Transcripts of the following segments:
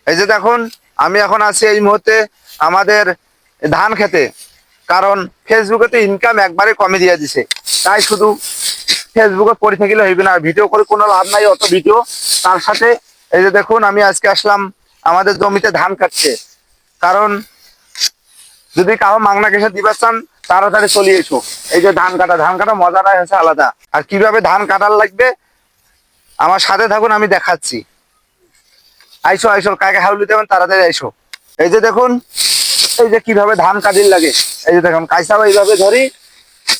এই যে দেখুন, আমি এখন আছি এই মুহূর্তে আমাদের ধান খেতে। কারণ ফেসবুকে তো ইনকাম একবারে কমে দিয়ে দিছে, তাই শুধু ফেসবুকে পড়ে থাকিলে হইবে না, ভিডিও করে কোনো লাভ নাই, অত ভিডিও। তার সাথে এই যে দেখুন, আমি আজকে আসলাম আমাদের জমিতে ধান কাটছে। কারণ যদি কারো মাংনা কেসে দিবার চান, তাড়াতাড়ি চলে এসো। এই যে ধান কাটা, ধান কাটা মজাটাই হচ্ছে আলাদা। আর কিভাবে ধান কাটার লাগবে আমার সাথে থাকুন, আমি দেখাচ্ছি। আইসো আইসো, কাকে হাউলি দেবেন, তাড়াতাড়ি আইসো। এই যে দেখুন, এই যে কিভাবে ধান কাটির লাগে। এই যে দেখুন, কাইসাও এইভাবে ধরি,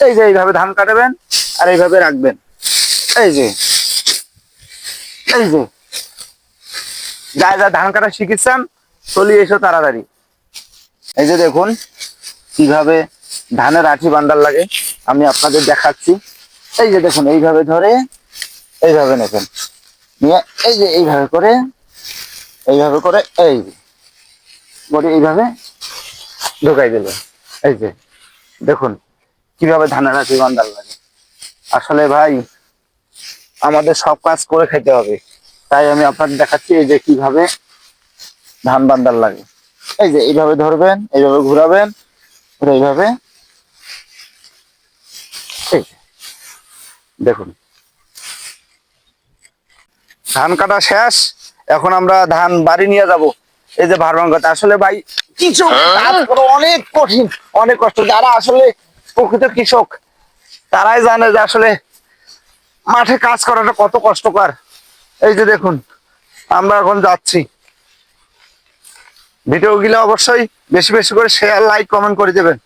এই যে এইভাবে ধান কাটাবেন আর এইভাবে রাখবেন। এই যে এই যে যা যা ধান কাটা শিখেছেন, চলে এসো তাড়াতাড়ি। এই যে দেখুন কিভাবে ধানের আঠি বান্ডার লাগে, আমি আপনাদের দেখাচ্ছি। এই যে দেখুন, এইভাবে ধরে এইভাবে নেবেন, নিয়ে এই যে এইভাবে করে এই বডি এইভাবে ঢুকাই দিলেন। এই যে দেখুন কিভাবে ধানের আঠি বান্ডার লাগে। আসলে ভাই, আমাদের সব কাজ করে খেতে হবে, তাই আমি আপনাদের দেখাচ্ছি এই যে কিভাবে ধান বান্ডার লাগে। এই যে এইভাবে ধরবেন, এইভাবে ঘুরাবেন, এইভাবে। এই যে দেখুন, ধান কাটা শেষ। এখন আমরা ধান বাড়ি নিয়ে যাব। এই যে ভারবান কাটা, আসলে ভাই কৃষক কাজ করা অনেক কঠিন, অনেক কষ্ট। যারা আসলে প্রকৃত কৃষক তারাই জানে যে আসলে মাঠে কাজ করাটা কত কষ্টকর। এই যে দেখুন, আমরা এখন যাচ্ছি। ভিডিও গুলো অবশ্যই বেশি বেশি করে শেয়ার, লাইক, কমেন্ট করে দেবেন।